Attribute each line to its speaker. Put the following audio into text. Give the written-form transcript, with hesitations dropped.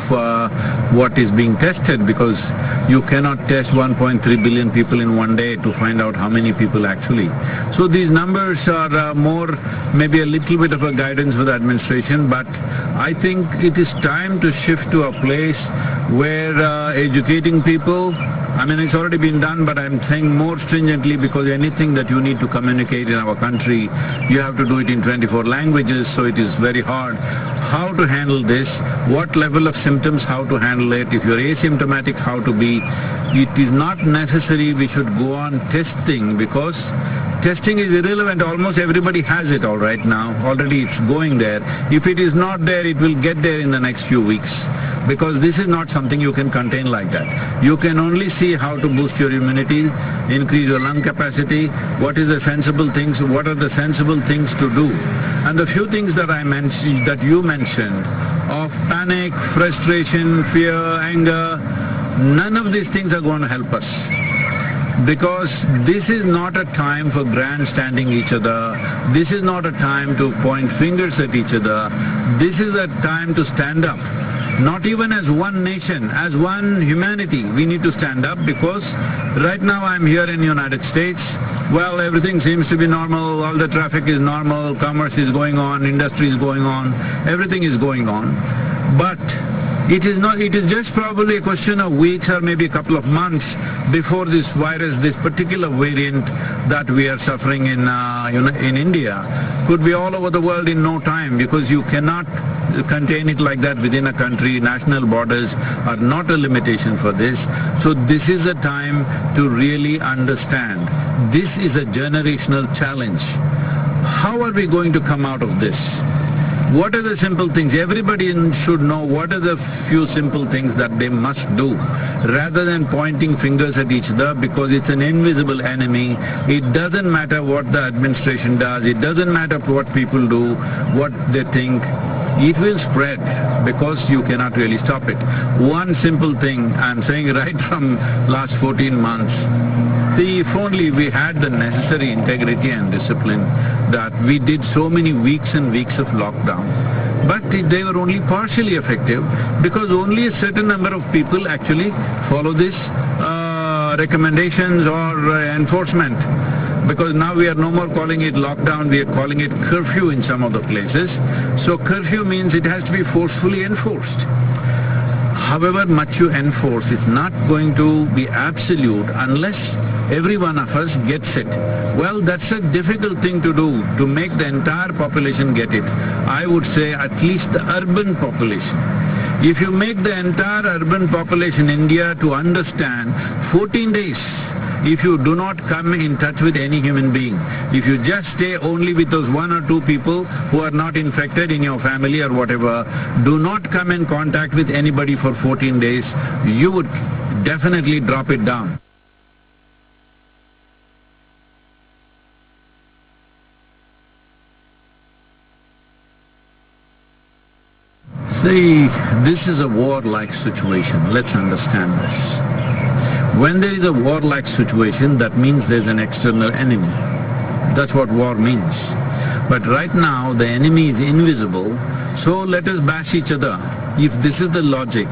Speaker 1: what is being tested, because you cannot test 1.3 billion people in one day to find out how many people actually. So these numbers are more maybe a little bit of a guidance for the administration, but I think it is time to shift to a place where educating people, I mean, it's already been done, but I'm saying more stringently, because anything that you need to communicate in our country, you have to do it in 24 languages, so it is very hard. How to handle this, what level of symptoms, how to handle it, if you're asymptomatic, how to be. It is not necessary we should go on testing, because testing is irrelevant. Almost everybody has it all right now. Already it's going there. If it is not there, it will get there in the next few weeks, because this is not something you can contain like that. You can only see how to boost your immunity, increase your lung capacity, what is the sensible things, what are the sensible things to do. And the few things that you mentioned, of panic, frustration, fear, anger, none of these things are going to help us. Because this is not a time for grandstanding each other. This is not a time to point fingers at each other. This is a time to stand up. Not even as one nation, as one humanity, we need to stand up, because right now I'm here in the United States. Well, everything seems to be normal, all the traffic is normal, commerce is going on, industry is going on, everything is going on. But it is not, it is just probably a question of weeks or maybe a couple of months before this virus, this particular variant that we are suffering in India, could be all over the world in no time, because you cannot contain it like that within a country. National borders are not a limitation for this. So this is a time to really understand. This is a generational challenge. How are we going to come out of this? What are the simple things? Everybody should know what are the few simple things that they must do, rather than pointing fingers at each other, because it's an invisible enemy. It doesn't matter what the administration does, it doesn't matter what people do, what they think. It will spread, because you cannot really stop it. One simple thing, I'm saying right from last 14 months, see, if only we had the necessary integrity and discipline, that we did so many weeks and weeks of lockdown. But they were only partially effective, because only a certain number of people actually follow these recommendations or enforcement. Because now we are no more calling it lockdown, we are calling it curfew in some of the places. So curfew means it has to be forcefully enforced. However much you enforce, it's not going to be absolute unless every one of us gets it. Well, that's a difficult thing to do, to make the entire population get it. I would say at least the urban population. If you make the entire urban population in India to understand, 14 days, if you do not come in touch with any human being, if you just stay only with those one or two people who are not infected in your family or whatever, do not come in contact with anybody for 14 days, you would definitely drop it down. See, this is a war-like situation. Let's understand this. When there is a war-like situation, that means there's an external enemy. That's what war means. But right now, the enemy is invisible, so let us bash each other. If this is the logic,